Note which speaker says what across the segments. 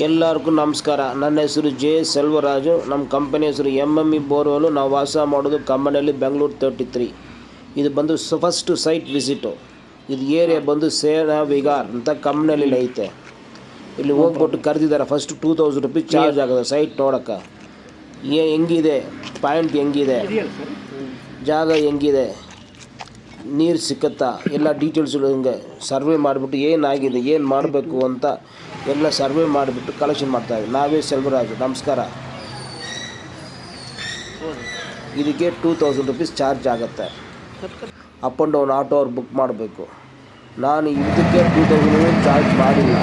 Speaker 1: ಎಲ್ಲರಿಗೂ ನಮಸ್ಕಾರ. ನನ್ನ ಹೆಸರು ಜೆ ಸೆಲ್ವರಾಜು. ನಮ್ಮ ಕಂಪನಿ ಹೆಸರು MME ಬೋರ್ವೆಲ್. ನಾವು ವಾಸ ಮಾಡೋದು ಕಮ್ಮನಹಳ್ಳಿ, ಬೆಂಗಳೂರು 33. ಇದು ಬಂದು ಫಸ್ಟ್ ಸೈಟ್ ವಿಸಿಟು. ಇದು ಏರಿಯಾ ಬಂದು ಸೇನಾ ವಿಹಾರ್ ಅಂತ ಕಮ್ಮನಹಳ್ಳಿಲಿ ಐತೆ. ಇಲ್ಲಿ ಹೋಗ್ಬಿಟ್ಟು ಕರೆದಿದ್ದಾರೆ. ಫಸ್ಟ್ 2000 ರೂಪೀಸ್ ಚಾರ್ಜ್ ಆಗೋದು ಸೈಟ್ ನೋಡೋಕ್ಕೆ. ಹೆಂಗಿದೆ ಪಾಯಿಂಟ್, ಹೆಂಗಿದೆ ಜಾಗ, ಹೆಂಗಿದೆ ನೀರು ಸಿಕ್ಕತ್ತಾ, ಎಲ್ಲ ಡೀಟೇಲ್ಸ್ಗಳು ಹಿಂಗೆ ಸರ್ವೆ ಮಾಡಿಬಿಟ್ಟು ಏನಾಗಿದೆ, ಏನು ಮಾಡಬೇಕು ಅಂತ ಎಲ್ಲ ಸರ್ವೆ ಮಾಡಿಬಿಟ್ಟು ಕಲೆಕ್ಷನ್ ಮಾಡ್ತಾಯಿದ್ವಿ. ನಾವೇ ಸೆಲ್ವರಾಜು. ನಮಸ್ಕಾರ. ಇದಕ್ಕೆ 2000 ರೂಪೀಸ್ ಚಾರ್ಜ್ ಆಗುತ್ತೆ. ಅಪ್ ಆ್ಯಂಡ್ ಡೌನ್ ಆಟೋ ಅವ್ರು ಬುಕ್ ಮಾಡಬೇಕು. ನಾನು ಇದಕ್ಕೆ 2000 ಚಾರ್ಜ್ ಮಾಡಿಲ್ಲ.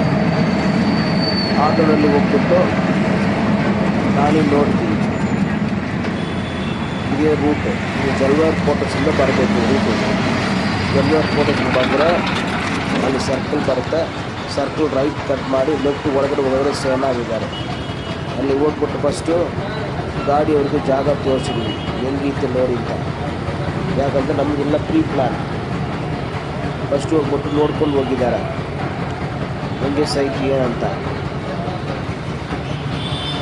Speaker 1: ಆಟೋನಲ್ಲಿ ಹೋಗ್ಬಿಟ್ಟು ನಾನೇ ನೋಡ್ತೀನಿ. ಇದೇ ರೂಟು. ಇದು ಜಲ್ವಾರ್ ಫೋಟೋಸಿಂದ ಬರಬೇಕು. ರೂಟು ಜಲ್ವಾರ್ ಫೋಟೋಸಿಂದ ಬಂದರೆ ಅಲ್ಲಿ ಸರ್ಕಲ್ ಬರುತ್ತೆ. ಸರ್ಕಲ್ ರೈಟ್ ಕಟ್ ಮಾಡಿ ಲೆಫ್ಟ್ ಒಳಗಡೆ ಸೇನಾಗಿದ್ದಾರೆ. ಅಲ್ಲಿ ಹೋಗ್ಬಿಟ್ಟು ಫಸ್ಟು ಗಾಡಿಯವ್ರಿಗೆ ಜಾಗ ತೋರಿಸಿದ್ವಿ, ಹೆಂಗಿತ್ತು ನೋಡಿ ಅಂತ. ಯಾಕಂದರೆ ನಮಗೆಲ್ಲ ಪ್ರೀ ಪ್ಲ್ಯಾನ್. ಫಸ್ಟು ಹೋಗ್ಬಿಟ್ಟು ನೋಡ್ಕೊಂಡು ಹೋಗಿದ್ದಾರೆ ಹೆಂಗೆ ಸೈಟ್ ಏನಂತ.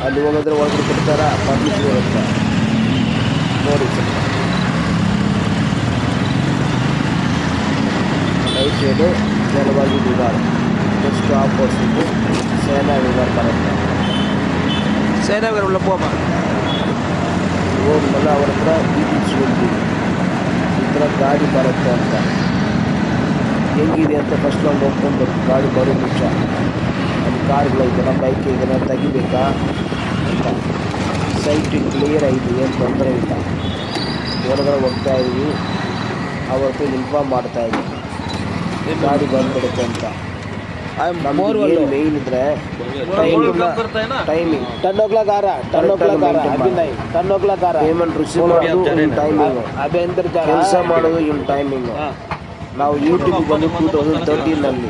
Speaker 1: ಅಲ್ಲಿ ಹೋಗಿದ್ರೆ ಒಳಗಡೆ ಕೊಡ್ತಾರ, ಪರ್ಮಿಷನ್ ಇರುತ್ತೆ ನೋಡಿ. ರೈಟ್ ಸೈಡು ಜಲವಾಗಿ ವಿಹಾರ, ಜಸ್ಟ್ ಆಪೋಸಿಟ್ಟು ಸೇನಾ ವಿಹಾರ ಬರುತ್ತೆ. ಸೇನಾ ವಿಹಾರ ಉಳ್ಳ ಹೋದ್ಮೇಲೆ ಅವ್ರ ಹತ್ರ ಡೀಟೇಲ್ಸ್ ಹೇಳ್ತೀವಿ, ಈ ಥರ ಗಾಡಿ ಬರುತ್ತೆ ಅಂತ. ಹೆಂಗಿದೆ ಅಂತ ಫಸ್ಟ್ ನಾವು ನೋಡ್ಕೊಬೇಕು. ಗಾಡಿ ಬರೋ ಮುಂಚೆ ಅಲ್ಲಿ ಕಾರ್ಗಳೈತೆ, ನಮ್ಮ ಬೈಕ್ ಇದನ್ನು ತೆಗಿಬೇಕಾ ಅಂತ. ಸೈಟ್ ಕ್ಲಿಯರ್ ಆಯಿತು, ಏನು ತೊಂದರೆ ಇಲ್ಲ. ಹೊರಗಡೆ ಹೋಗ್ತಾ ಇದ್ದೀವಿ, ಅವತ್ತು ಇನ್ಫಾರ್ಮ್ ಮಾಡ್ತಾಯಿದ್ವಿ ಗಾಡಿ ಬಂದ್ಬಿಡುತ್ತೆ ಅಂತ. ನಮ್ಗೆ ಮೇನ್ ಇದ್ರೆ ಟೈಮಿಂಗ್ 10 o'clock ಪೇಮೆಂಟ್ ರಿಸೀವ್ ಮಾಡೋದು ಇನ್ ಟೈಮಿಂಗು, ಕೆಲಸ ಮಾಡೋದು ಇನ್ ಟೈಮಿಂಗು. ನಾವು ಯೂಟ್ಯೂಬ್ ಬಂದು 2013ನಲ್ಲಿ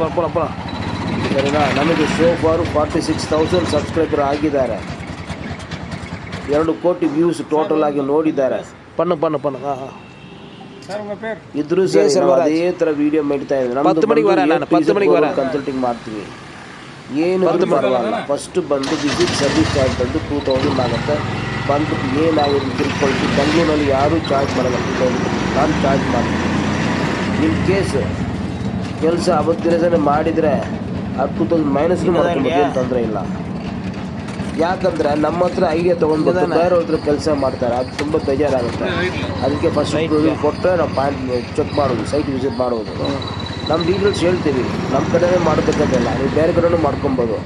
Speaker 1: ಸರಿನಾ. ನಮಗೆ ಸೋಫಾರು 46,000 ಸಬ್ಸ್ಕ್ರೈಬರ್ ಆಗಿದ್ದಾರೆ. 2 ಕೋಟಿ ವ್ಯೂಸ್ ಟೋಟಲ್ ಆಗಿ ನೋಡಿದ್ದಾರೆ. ಇದ್ರೂ ಸರಿ ಅದೇ ಥರ ವಿಡಿಯೋ ಮಾಡ್ತಾ ಇದ್ದೀವಿ. ಕನ್ಸಲ್ಟಿಂಗ್ ಮಾಡ್ತೀವಿ, ಏನು ಪರವಾಗಿಲ್ಲ. ಫಸ್ಟ್ ಬಂದು ವಿಸಿಟ್ ಸರ್ವಿಸ್ ಚಾರ್ಜ್ ಬಂದು 2000 ಆಗುತ್ತೆ. ಬಂದ್ಬಿಟ್ಟು ಏನಾಗಿದೆ ತಿಳ್ಕೊಳ್ತೀವಿ. ಬೆಂಗಳೂರಿನಲ್ಲಿ ಯಾರೂ ಚಾರ್ಜ್ ಮಾಡಲ್ಲ 2000. ನಾನು ಚಾರ್ಜ್ ಮಾಡ್ತೀನಿ. ಇನ್ ಕೇಸ್ ಕೆಲಸ ಅವತ್ತಿನ ಮಾಡಿದರೆ ಅದು 2000 ಮೈನಸ್ನು ಮಾಡ್ಕೊಂಡು ಏನು ತೊಂದರೆ ಇಲ್ಲ. ಯಾಕಂದರೆ ನಮ್ಮ ಹತ್ರ ಐಡಿಯಾ ತೊಗೊಂಡು ಬೇರೆ ಹತ್ರ ಕೆಲಸ ಮಾಡ್ತಾರೆ, ಅದು ತುಂಬ ಬೇಜಾರಾಗುತ್ತೆ. ಅದಕ್ಕೆ ಫಸ್ಟ್ ಕೊಟ್ಟರೆ ನಾವು ಪಾಯಿಂಟ್ ಚೆಕ್ ಮಾಡೋದು, ಸೈಟ್ ವಿಸಿಟ್ ಮಾಡೋದು. ನಮ್ಮ ಡೀಟೇಲ್ಸ್ ಹೇಳ್ತೀವಿ. ನಮ್ಮ ಕಡೆನೇ ಮಾಡಬೇಕಂತಿಲ್ಲ, ನೀವು ಬೇರೆ ಕಡೆನೂ ಮಾಡ್ಕೊಬೋದು.